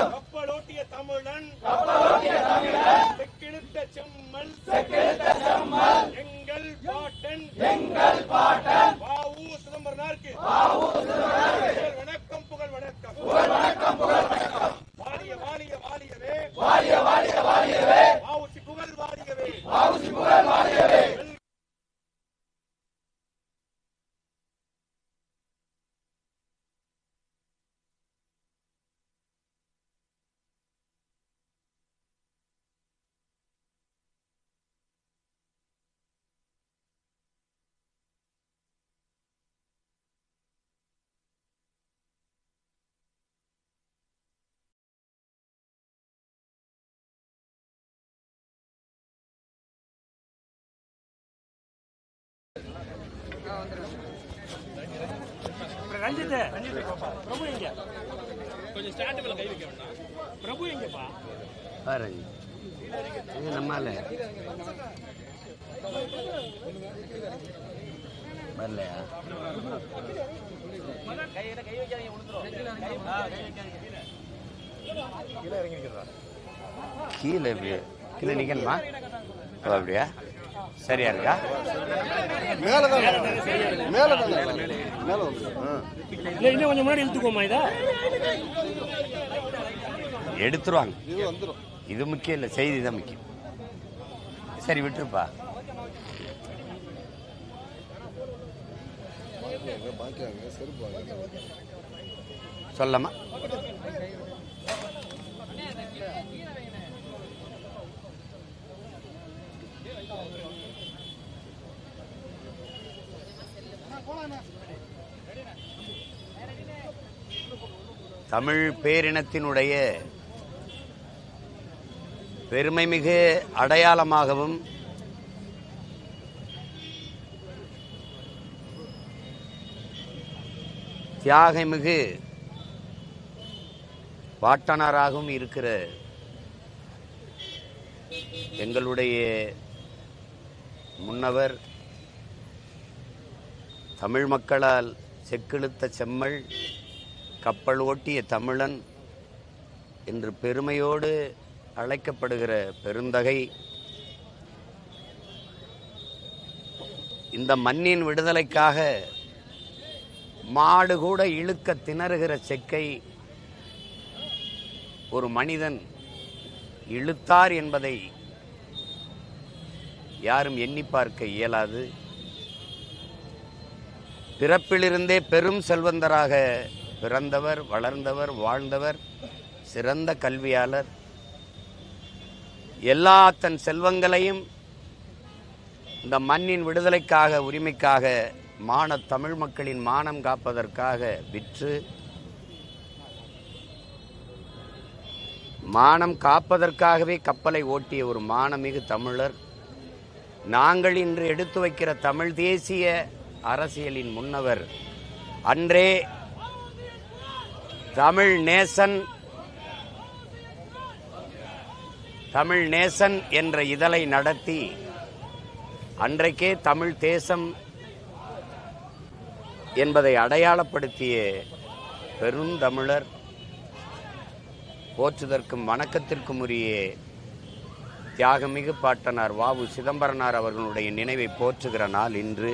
கப்பலோட்டிய தமிழன் செக்கெடுத்த செம்மல் எங்கள் பாட்டன் வாவு சிதம்பரனாருக்கு வணக்கம் புகழ் வணக்கம் வாழிய வாழிய வாழியவே வாவுசி புகழ் வாழியவே ரஞ்சித் பிரபு எங்க கொஞ்சம் ஸ்டாண்டுல கை வைக்க வேண்டாம். பிரபு எங்கப்பா பாரு இது நம்மால வரலையா? கையில கை வைக்காதீங்க விழுந்துரும். கீழே இறங்கிக்கிறா கீழே கீழே நிக்கணுமா? அப்படியா? சரியா இருக்கா? இன்னும் கொஞ்சம் முன்னாடி இழுத்துக்கோமா? இதா எடுத்துருவாங்க. இது முக்கியம் இல்லை, செய்தி தான் முக்கியம். சரி விட்டுருப்பா. சொல்லமா? தமிழ் பேரினத்தினுடைய பெருமைமிகு அடையாளமாகவும் தியாகமிகு பாட்டனாராகவும் இருக்கிற எங்களுடைய முன்னவர் தமிழ் மக்களால் செக்கிழுத்த செம்மல் கப்பல் ஓட்டிய தமிழன் என்று பெருமையோடு அழைக்கப்படுகிற பெருந்தகை இந்த மண்ணின் விடுதலைக்காக மாடு கூட இழுக்க திணறுகிற செக்கை ஒரு மனிதன் இழுத்தார் என்பதை யாரும் எண்ணி பார்க்க இயலாது. பிறப்பிலிருந்தே பெரும் செல்வந்தராக பிறந்தவர், வளர்ந்தவர், வாழ்ந்தவர், சிறந்த கல்வியாளர். எல்லா தன் செல்வங்களையும் இந்த மண்ணின் விடுதலைக்காக, உரிமைக்காக, தமிழ் மக்களின் மானம் காப்பதற்காக விற்று, மானம் காப்பதற்காகவே கப்பலை ஓட்டிய ஒரு மானமிகு தமிழர். நாங்கள் இன்று எடுத்து வைக்கிற தமிழ் தேசிய அரசியலின் முன்னவர். அன்றே தமிழ் நேசன் என்ற இதழை நடத்தி அன்றைக்கே தமிழ் தேசம் என்பதை அடையாளப்படுத்திய பெருந்தமிழர். போற்றுதற்கும் வணக்கத்திற்கும் உரிய தியாகமிகு பாட்டனார் வாவு சிதம்பரனார் அவர்களுடைய நினைவை போற்றுகிற நாள் இன்று.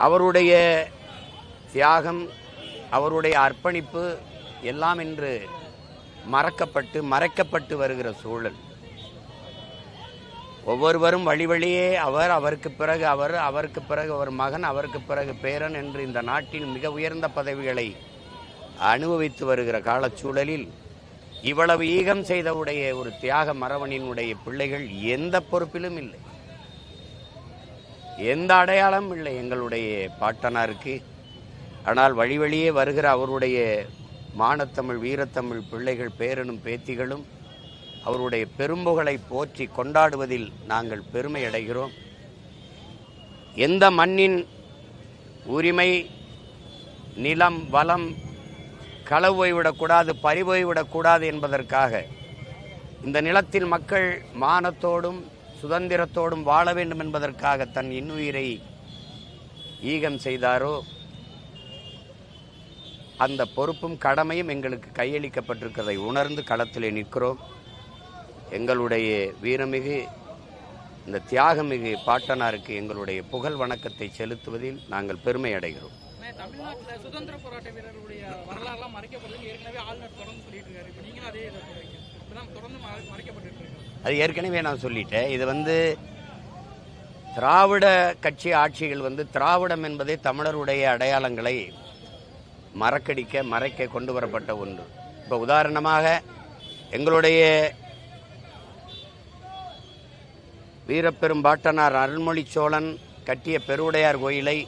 அவருடைய தியாகம், அவருடைய அர்ப்பணிப்பு எல்லாம் இன்று மறைக்கப்பட்டு வருகிற சூழல். ஒவ்வொருவரும் வழி வழியே அவருக்கு பிறகு அவருக்கு பிறகு அவர் மகன், அவருக்கு பிறகு பேரன் என்று இந்த நாட்டின் மிக உயர்ந்த பதவிகளை அனுபவித்து வருகிற காலச்சூழலில் இவ்வளவு ஈகம் செய்தவுடைய ஒரு தியாக மரவனினுடைய பிள்ளைகள் எந்த பொறுப்பிலும் இல்லை, எந்த அடையாளமும் இல்லை எங்களுடைய பாட்டனாருக்கு. ஆனால் வழி வழியே வருகிற அவருடைய மானத்தமிழ், வீரத்தமிழ் பிள்ளைகள், பேரனும் பேத்திகளும் அவருடைய பெரும்புகளை போற்றி கொண்டாடுவதில் நாங்கள் பெருமை அடைகிறோம். எந்த மண்ணின் உரிமை, நிலம், வளம் களவு போய்விடக்கூடாது, பறி போய்விடக்கூடாது என்பதற்காக இந்த நிலத்தில் மக்கள் மானத்தோடும் சுதந்திரத்தோடும் வாழ வேண்டும் என்பதற்காக தன் இன்னுயிரை ஈகம் செய்தாரோ அந்த பொறுப்பும் கடமையும் எங்களுக்கு கையளிக்கப்பட்டிருக்கிறதை உணர்ந்து களத்திலே நிற்கிறோம். எங்களுடைய வீரமிகு இந்த தியாகமிகு பாட்டனாருக்கு எங்களுடைய புகழ் வணக்கத்தை செலுத்துவதில் நாங்கள் பெருமை அடைகிறோம். தமிழ்நாட்டில் சுதந்திர போராட்ட வீரர்களுடைய வரலாறுலாம் மறைக்கப்படுது ஏற்கனவே ஆளுநர் தொடர்ந்து சொல்லிட்டு இருக்காரு. இப்போ நீங்களும் அதே தொடர்ந்து மறைக்கப்பட்டு இருக்காரு. அது ஏற்கனவே நான் சொல்லிட்டேன். இது திராவிட கட்சி ஆட்சிகள் திராவிடம் என்பதே தமிழருடைய அடையாளங்களை மறைக்க கொண்டு வரப்பட்ட ஒன்று. இப்போ உதாரணமாக எங்களுடைய வீரப்பெரும் பாட்டனார் அருள்மொழி சோழன் கட்டிய பெருவுடையார் கோயிலை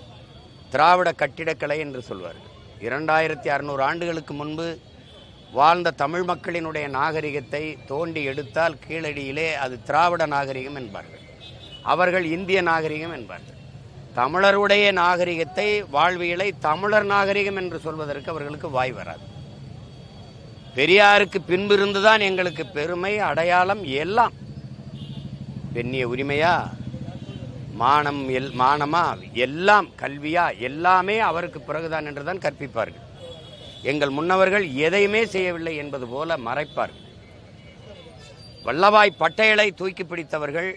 திராவிட கட்டிடக்கலை என்று சொல்வார்கள். 2600 ஆண்டுகளுக்கு முன்பு வாழ்ந்த தமிழ் மக்களினுடைய நாகரிகத்தை தோண்டி எடுத்தால் கீழடியிலே அது திராவிட நாகரிகம் என்பார்கள், அவர்கள் இந்திய நாகரிகம் என்பார்கள். தமிழருடைய நாகரிகத்தை வாழ்வியலை தமிழர் நாகரிகம் என்று சொல்வதற்கு அவர்களுக்கு வாய் வராது. பெரியாருக்கு பின்பு இருந்துதான் எங்களுக்கு பெருமை, அடையாளம் எல்லாம். பெண்ணிய உரிமையா, மானமா, எல்லாம் கல்வியா, எல்லாமே அவருக்கு பிறகுதான் என்றுதான் கற்பிப்பார்கள். எங்கள் முன்னவர்கள் எதையுமே செய்யவில்லை என்பது போல மறைப்பார்கள். வல்லபாய் பட்டேலை தூக்கி பிடித்தவர்கள்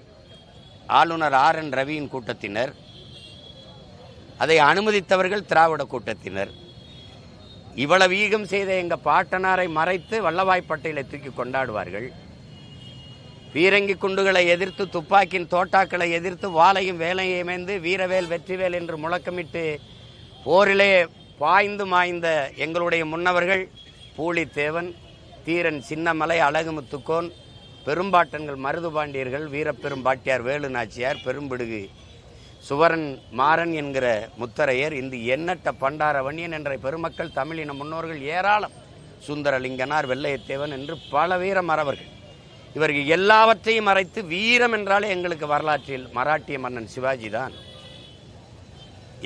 ஆளுநர் RN ரவியின் கூட்டத்தினர், அதை அனுமதித்தவர்கள் திராவிட கூட்டத்தினர். இவ்வளவு ஈகம் செய்த எங்கள் பாட்டனாரை மறைத்து வல்லபாய் பட்டேலை தூக்கி கொண்டாடுவார்கள். பீரங்கி குண்டுகளை எதிர்த்து, துப்பாக்கியின் தோட்டாக்களை எதிர்த்து, வாளையும் வேலையை மேய்ந்து வீரவேல் வெற்றிவேல் என்று முழக்கமிட்டு போரிலே பாய்ந்து மாய்ந்த எங்களுடைய முன்னவர்கள் பூலித்தேவன், தீரன் சின்னமலை, அழகுமுத்துக்கோன், பெரும்பாட்டன்கள் மருதுபாண்டியர்கள், வீரப்பெரும் பாட்டியார் வேலு நாச்சியார், பெரும்பிடுகு சுவரன் மாறன் என்கிற முத்தரையர், இந்த எண்ணற்ற பண்டாரவணியன் என்ற பெருமக்கள், தமிழின முன்னோர்கள் ஏராளம், சுந்தரலிங்கனார், வெள்ளையத்தேவன் என்று பல வீர மறவர்கள். இவர்கள் எல்லாவற்றையும் மறைத்து வீரம் என்றாலே எங்களுக்கு வரலாற்றில் மராட்டிய மன்னன் சிவாஜி தான்.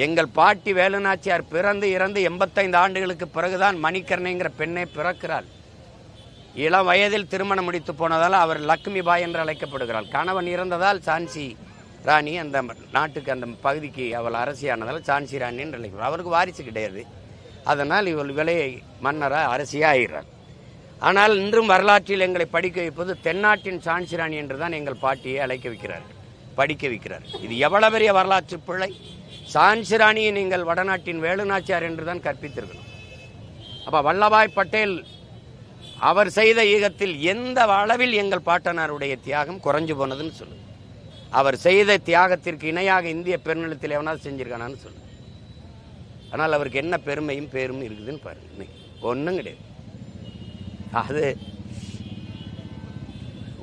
எங்கள் பாட்டி வேலுநாச்சியார் பிறந்து இறந்து 85 ஆண்டுகளுக்கு பிறகுதான் மணிக்கர்ணைங்கிற பெண்ணை பிறக்கிறாள். இளம் வயதில் திருமணம் முடித்து போனதால் அவர் லக்ஷ்மி பாய் என்று அழைக்கப்படுகிறாள். கணவன் இறந்ததால் சான்சி ராணி, அந்த நாட்டுக்கு அந்த பகுதிக்கு அவள் அரசியானதால் சான்சி ராணி என்று அழைக்கிறார். அவருக்கு வாரிசு கிடையாது, அதனால் இவள் விலையை மன்னராக அரசியாக ஆகிறார். ஆனால் இன்றும் வரலாற்றில் எங்களை படிக்க வைப்பது தென்னாட்டின் சான்சி ராணி என்று தான் எங்கள் பாட்டியை அழைக்க வைக்கிறார்கள், படிக்க வைக்கிறார்கள். இது எவ்வளவு பெரிய வரலாற்று பிழை! சான்சி ராணியை நீங்கள் வடநாட்டின் வேலுநாச்சியார் என்று தான் கற்பித்திருக்கணும். அப்போ வல்லபாய் பட்டேல் அவர் செய்த ஈகத்தில் எந்த அளவில் எங்கள் பாட்டனாருடைய தியாகம் குறைஞ்சு போனதுன்னு சொல்லு. அவர் செய்த தியாகத்திற்கு இணையாக இந்திய பெருநிலத்தில் எவனாவது செஞ்சிருக்கானான்னு சொல்லு. ஆனால் அவருக்கு என்ன பெருமையும் பேரும் இருக்குதுன்னு பாருங்க. இன்னைக்கு ஒன்றும் கிடையாது. அது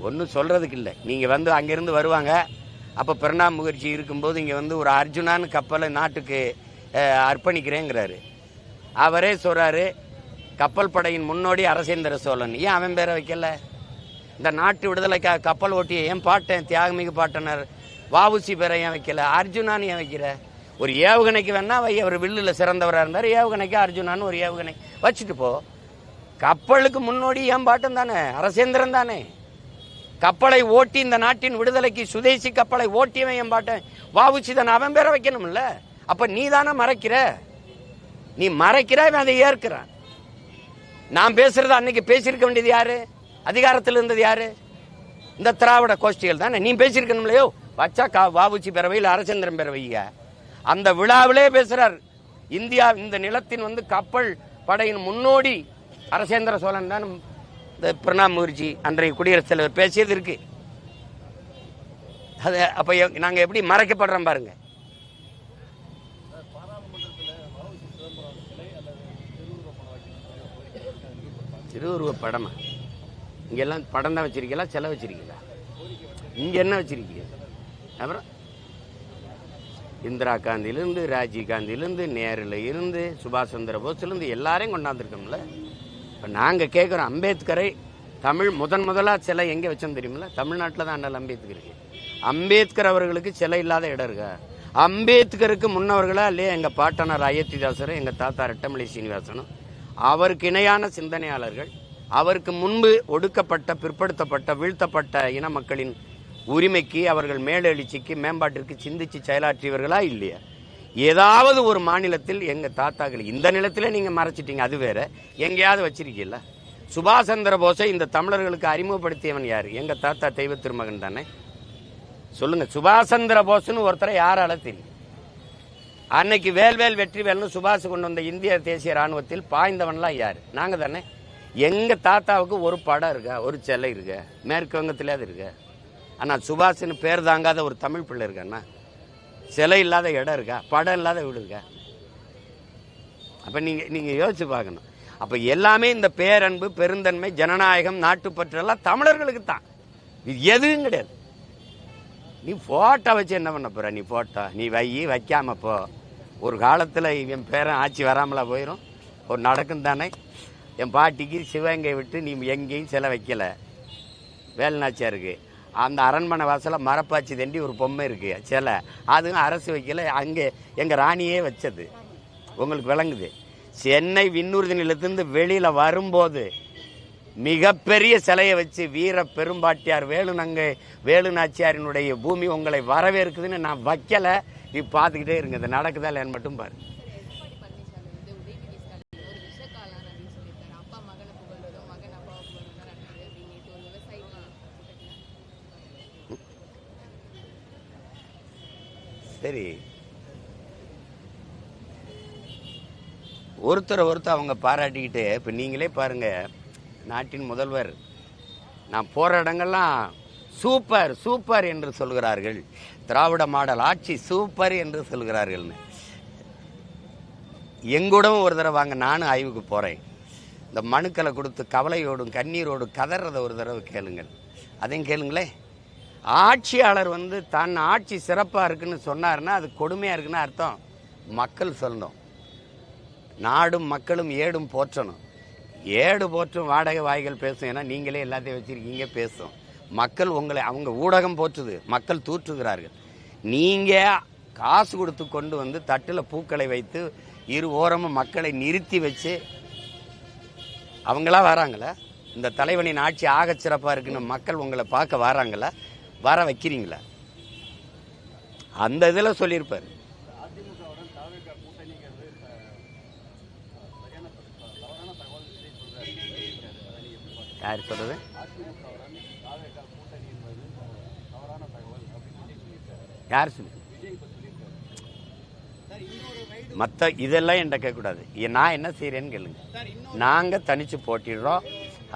ஒன்றும் சொல்கிறதுக்கு இல்லை. நீங்கள் அங்கேருந்து வருவாங்க, அப்போ பிரணாப் முகர்ஜி இருக்கும்போது இங்கே ஒரு அர்ஜுனான்னு கப்பலை நாட்டுக்கு அர்ப்பணிக்கிறேங்கிறாரு. அவரே சொல்கிறாரு, கப்பல் படையின் முன்னோடி அரசேந்திர சோழன். ஏன் அவன் பேரை வைக்கல? இந்த நாட்டு விடுதலைக்காக கப்பல் ஓட்டிய என் பாட்டன் தியாகமிகு பாட்டனர் வஉசி பேரை ஏன் வைக்கல? அர்ஜுனான்னு ஏன் வைக்கிற? ஒரு ஏவுகணைக்கு வேணா வை, அவர் வில்லில் சிறந்தவராக இருந்தார், ஏவுகணைக்கு அர்ஜுனான்னு ஒரு ஏவுகணை வச்சுட்டு போ. கப்பலுக்கு முன்னோடி என் பாட்டன் தானே, அரசேந்திரன் தானே. கப்பலை ஓட்டி இந்த நாட்டின் விடுதலைக்கு சுதேசி கப்பலை ஓட்டியவன் என் பாட்டன் வஉசி தானே, அவன் பேரை வைக்கணும்ல. அப்ப நீ தானே மறைக்கிற, நீ மறைக்கிற, அதை ஏற்கிறான். நான் பேசுறது அன்னைக்கு பேசியிருக்க வேண்டியது யாரு? அதிகாரத்தில் இருந்தது யாரு? இந்த திராவிட கோஷ்டிகள் தானே. நீ பேசியிருக்கணும் இல்லையோ? வச்சா வஉசி பேரவையில் அரசேந்திரன் பேரவைங்க அந்த விழாவிலே பேசுறார். இந்தியா இந்த நிலத்தின் கப்பல் படையின் முன்னோடி அரசேந்திர சோழன் தான் இந்த பிரணாப் முகர்ஜி அன்றைய குடியரசுத் தலைவர் பேசியது இருக்கு. அது அப்ப நாங்க எப்படி மறைக்கப்படுறோம் பாருங்க. திருவுருவ படமா? இங்கெல்லாம் படம் தான் வச்சிருக்கீங்களா, செலவு வச்சிருக்கீங்களா? இங்க என்ன வச்சிருக்கீங்க? அப்புறம் இந்திரா காந்தியிலிருந்து, ராஜீவ் காந்தியிலிருந்து, நேருல இருந்து, சுபாஷ் சந்திர போஸ்லேருந்து எல்லாரையும் கொண்டாந்துருக்கோம்ல. இப்போ நாங்கள் கேட்குறோம், அம்பேத்கரை தமிழ் முதலாக சிலை எங்கே வச்சோம் தெரியுமில்ல? தமிழ்நாட்டில் தான் அண்ணல் அம்பேத்கர் இருக்கு. அம்பேத்கர் அவர்களுக்கு சிலை இல்லாத இடம் இருக்கா? அம்பேத்கருக்கு முன்னவர்களா இல்லையா எங்கள் பாட்டனார் அயோத்திதாசரும், எங்கள் தாத்தா ரெட்டமலை சீனிவாசனும், அவருக்கு இணையான சிந்தனையாளர்கள், அவருக்கு முன்பு ஒடுக்கப்பட்ட, பிற்படுத்தப்பட்ட, வீழ்த்தப்பட்ட இன மக்களின் உரிமைக்கு, அவர்கள் மேலெழுச்சிக்கு, மேம்பாட்டிற்கு சிந்திச்சு செயலாற்றியவர்களா இல்லையா? ஏதாவது ஒரு மாநிலத்தில் எங்கள் தாத்தாக்கள் இந்த நிலத்திலே நீங்கள் மறைச்சிட்டீங்க, அது வேற. எங்கேயாவது வச்சிருக்கீல்ல? சுபாஷ் சந்திர போஸை இந்த தமிழர்களுக்கு அறிமுகப்படுத்தியவன் யார்? எங்கள் தாத்தா தெய்வ திருமகன் தானே. சொல்லுங்க, சுபாஷ் சந்திர போஸ்ன்னு ஒருத்தரை யாரால தெரியும்? அன்னைக்கு வேல்வேல் வெற்றிவேல்னு சுபாஷ் கொண்டு வந்த இந்திய தேசிய ராணுவத்தில் பாய்ந்தவன்லாம் யார்? நாங்கள் தானே. எங்கள் தாத்தாவுக்கு ஒரு படம் இருக்கா, ஒரு சிலை இருக்கா? மேற்கு வங்கத்திலேயாவது இருக்கா? ஆனால் சுபாஷ்னு பேர் தாங்காத ஒரு தமிழ் பிள்ளை இருக்காண்ணா? சிலை இல்லாத இடம் இருக்கா? படம் இல்லாத வீடு இருக்கா? அப்போ நீங்கள் யோசிச்சு பார்க்கணும். அப்போ எல்லாமே இந்த பேரன்பு, பெருந்தன்மை, ஜனநாயகம், நாட்டுப்பற்றெல்லாம் தமிழர்களுக்கு தான். இது எதுவும் கிடையாது. நீ ஃபோட்டோ வச்சு என்ன பண்ண போகிற? நீ ஃபோட்டோ நீ வைக்காம போ. ஒரு காலத்தில் என் பேரன் ஆட்சி வராமலா போயிடும்? ஒரு நடக்கும் தானே. என் பாட்டிக்கு சிவகங்கை விட்டு நீ எங்கேயும் சிலை வைக்கலை. வேலுநாச்சியாருக்கு அந்த அரண்மனை வாசல மரப்பாச்சி தண்டி ஒரு பொம்மை இருக்குது, சிலை. அதுவும் அரசு வைக்கல, அங்கே எங்கள் ராணியே வச்சது. உங்களுக்கு விளங்குது? சென்னை விண்ணூர்தி நிலத்திலிருந்து வெளியில் வரும்போது மிகப்பெரிய சிலையை வச்சு வீர பெரும்பாட்டியார் வேலுநாச்சியாரினுடைய பூமி உங்களை வரவேற்குதுன்னு நான் வைக்கலை. நீ பார்த்துக்கிட்டே இருங்க, இது நடக்குதா இல்லைன்னு மட்டும் பாரு. சரி, ஒருத்தர் அவங்க பாராட்டிக்கிட்டு, இப்போ நீங்களே பாருங்க, நாட்டின் முதல்வர் நான் போகிற இடங்கள்லாம் சூப்பர் சூப்பர் என்று சொல்கிறார்கள். திராவிட மாடல் ஆட்சி சூப்பர் என்று சொல்கிறார்கள்னு. எங்கூடவும் ஒரு தடவை வாங்க, நானும் ஆய்வுக்கு போகிறேன். இந்த மனுக்களை கொடுத்து கவலையோடும் கண்ணீரோடும் கதறதை ஒரு தடவை கேளுங்கள். அதையும் கேளுங்களே. ஆட்சியாளர் தன் ஆட்சி சிறப்பாக இருக்குன்னு சொன்னார்னா அது கொடுமையாக இருக்குன்னு அர்த்தம். மக்கள் சொல்லணும். நாடும் மக்களும் ஏடும் போற்றணும். ஏடு போற்றும் வாடகை வாய்கள் பேசும். ஏன்னா நீங்களே எல்லாத்தையும் வச்சுருக்கீங்க, பேசும். மக்கள் அவங்க ஊடகம் போற்றுது, மக்கள் தூற்றுகிறார்கள். நீங்கள் காசு கொடுத்து கொண்டு தட்டில் பூக்களை வைத்து இரு ஓரமும் மக்களை நிறுத்தி வச்சு அவங்களா வராங்களா? இந்த தலைவனின் ஆட்சி ஆக சிறப்பாக இருக்குன்னு மக்கள் உங்களை பார்க்க வராங்களா? வர வைக்கிறீங்களா? அந்த இதில் சொல்லியிருப்பார். யார் சொல்றது? யார் சொல்லு? மற்ற இதெல்லாம் என்கிட்ட கேட்கக்கூடாது. நான் என்ன செய்கிறேன்னு கேளுங்க. நாங்கள் தனித்து போட்டிடுறோம்,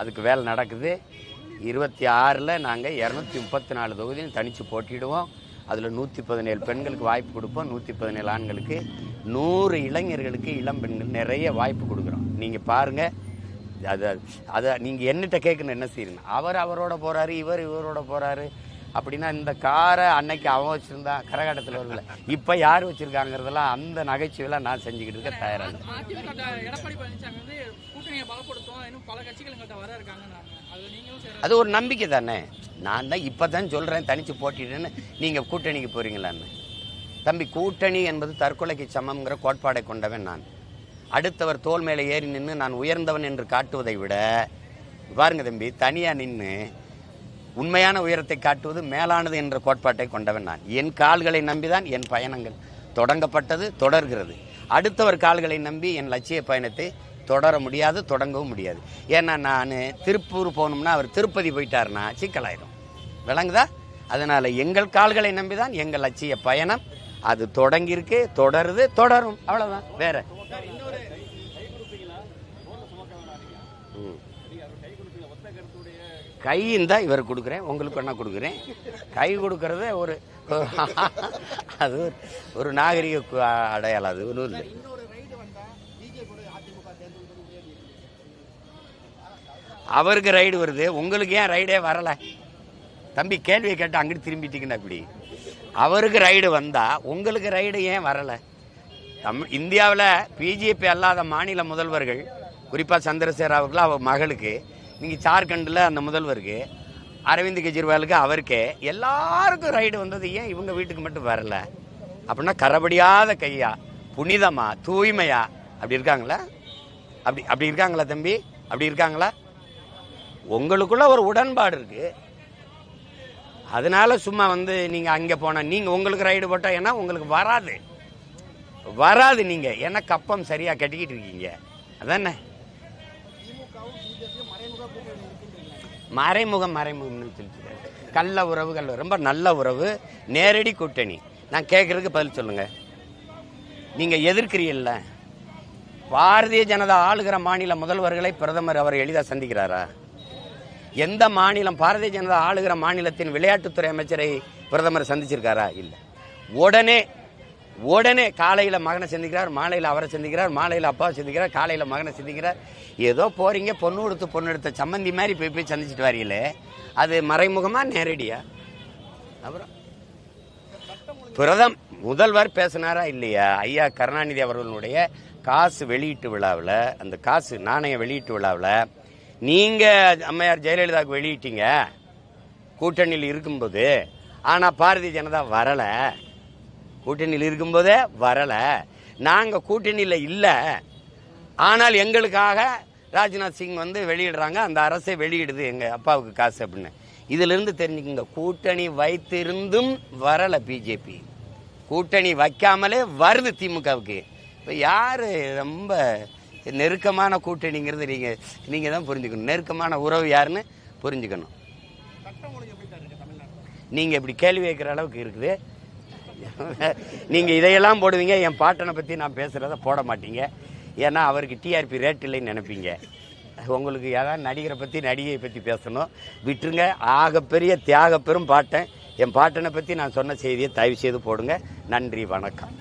அதுக்கு வேலை நடக்குது. 26 நாங்கள் 234 தொகுதியும் தனித்து போட்டிடுவோம். அதில் 117 பெண்களுக்கு வாய்ப்பு கொடுப்போம், 117 ஆண்களுக்கு, 100 இளைஞர்களுக்கு, இளம் பெண்கள் நிறைய வாய்ப்பு கொடுக்குறோம். நீங்கள் பாருங்கள். அதை நீங்கள் என்னகிட்ட கேட்கணும், என்ன செய்யணும்? அவரோட போகிறாரு, இவரோட போகிறாரு அப்படின்னா, இந்த காரை அன்னைக்கு அவன் வச்சுருந்தான் கரகாட்டத்தில் வரல, இப்போ யார் வச்சுருக்காங்கிறதெல்லாம் அந்த நகைச்சுவையெல்லாம் நான் செஞ்சுக்கிட்டு இருக்க தயாராக. அது ஒரு நம்பிக்கை தானே. நான் தான் இப்போ தான் சொல்கிறேன் தனித்து போட்டிட்டேன்னு. நீங்கள் கூட்டணிக்கு போகிறீங்களான்னு. தம்பி, கூட்டணி என்பது தற்கொலைக்கு சமம்ங்கிற கோட்பாடை கொண்டவன் நான். அடுத்தவர் தோல் மேலே ஏறி நின்று நான் உயர்ந்தவன் என்று காட்டுவதை விட, பாருங்க தம்பி, தனியாக நின்று உண்மையான உயரத்தை காட்டுவது மேலானது என்ற கோட்பாட்டை கொண்டவன் நான். என் கால்களை நம்பிதான் என் பயணங்கள் தொடங்கப்பட்டது, தொடர்கிறது. அடுத்தவர் கால்களை நம்பி என் லட்சிய பயணத்தை தொடர முடியாது, தொடங்கவும் முடியாது. ஏன்னா நான் திருப்பூர் போகணும்னா அவர் திருப்பதி போயிட்டாருன்னா சிக்கலாயிடும். விளங்குதா? அதனால் எங்கள் கால்களை நம்பி தான் எங்கள் லட்சிய பயணம். அது தொடங்கியிருக்கு, தொடருது, தொடரும். அவ்வளோதான். வேற கையும் தான் இவர் கொடுக்குறேன், உங்களுக்கு என்ன கொடுக்குறேன். கை கொடுக்கறத அது ஒரு நாகரிக அடையாளம். அது ஒன்றும் இல்லை. அவருக்கு ரைடு வருது, உங்களுக்கு ஏன் ரைடே வரலை? தம்பி, கேள்வியை கேட்டு அங்கிட்டு திரும்பிட்டீங்கன்னா இப்படி. அவருக்கு ரைடு வந்தால் உங்களுக்கு ரைடு ஏன் வரலை? இந்தியாவில் பிஜேபி அல்லாத மாநில முதல்வர்கள், குறிப்பாக சந்திரசேகராவுக்குலாம் அவர் மகளுக்கு, நீங்கள் ஜார்க்கண்டில் அந்த முதல்வருக்கு, அரவிந்த் கெஜ்ரிவாலுக்கு, அவருக்கே எல்லாருக்கும் ரைடு வந்தது, ஏன் இவங்க வீட்டுக்கு மட்டும் வரலை? அப்படின்னா கரபடியாத கையா, புனிதமா, தூய்மையா அப்படி இருக்காங்களா? அப்படி இருக்காங்களா தம்பி? அப்படி இருக்காங்களா? உங்களுக்குள்ள ஒரு உடன்பாடு இருக்கு. அதனால சும்மா வந்து நீங்க அங்க போன நீங்க உங்களுக்கு ரைடு போட்டா ஏன்னா உங்களுக்கு வராது நீங்க ஏன்னா கப்பம் சரியா கட்டிக்கிட்டு இருக்கீங்க. அதானே மறைமுகம்னு சொல்லிட்டு கள்ள உறவுகள் ரொம்ப நல்ல உறவு, நேரடி கூட்டணி. நான் கேட்கறதுக்கு பதில் சொல்லுங்க. நீங்க எதிர்க்கிறீல்ல, பாரதிய ஜனதா ஆளுகிற மாநில முதல்வர்களை பிரதமர் அவர் எளிதாக சந்திக்கிறாரா? எந்த மாநிலம் பாரதிய ஜனதா ஆளுகிற மாநிலத்தின் விளையாட்டுத்துறை அமைச்சரை பிரதமர் சந்திச்சிருக்காரா? இல்லை. உடனே காலையில் மகனை சந்திக்கிறார், மாலையில் அவரை சந்திக்கிறார், மாலையில் அப்பாவை சந்திக்கிறார், காலையில் மகனை சந்திக்கிறார். ஏதோ போறீங்க பொண்ணு எடுத்த சம்மந்தி மாதிரி போய் சந்திச்சுட்டு வரீங்களே, அது மறைமுகமா நேரடியா? அப்புறம் முதல்வர் பேசினாரா இல்லையா? ஐயா கருணாநிதி அவர்களுடைய காசு வெளியீட்டு விழாவில், அந்த காசு நாணய வெளியீட்டு விழாவில் நீங்கள் அம்மையார் ஜெயலலிதாவுக்கு வெளியிட்டீங்க கூட்டணியில் இருக்கும்போது. ஆனால் பாரதிய ஜனதா வரலை. கூட்டணியில் இருக்கும்போதே வரலை. நாங்கள் கூட்டணியில் இல்லை, ஆனால் எங்களுக்காக ராஜ்நாத் சிங் வந்து வெளியிடுறாங்க, அந்த அரசை வெளியிடுது எங்கள் அப்பாவுக்கு காசு அப்படின்னு. இதிலிருந்து தெரிஞ்சுக்கங்க, கூட்டணி வைத்திருந்தும் வரலை பிஜேபி, கூட்டணி வைக்காமலே வருது திமுகவுக்கு. இப்போ யார் ரொம்ப நெருக்கமான கூட்டணிங்கிறது நீங்கள் தான் புரிஞ்சுக்கணும். நெருக்கமான உறவு யாருன்னு புரிஞ்சுக்கணும். நீங்கள் இப்படி கேள்வி வைக்கிற அளவுக்கு இருக்குது. நீங்கள் இதையெல்லாம் போடுவீங்க, என் பாட்டனை பற்றி நான் பேசுகிறத போட மாட்டீங்க. ஏன்னா அவருக்கு டிஆர்பி ரேட் இல்லைன்னு நினைப்பீங்க. உங்களுக்கு ஏதாவது நடிகரை பற்றி நடிகையை பற்றி பேசணும், விட்டுருங்க. ஆகப்பெரிய தியாக பெரும் பாட்டன், என் பாட்டனை பற்றி நான் சொன்ன செய்தியை தயவு செய்து போடுங்க. நன்றி, வணக்கம்.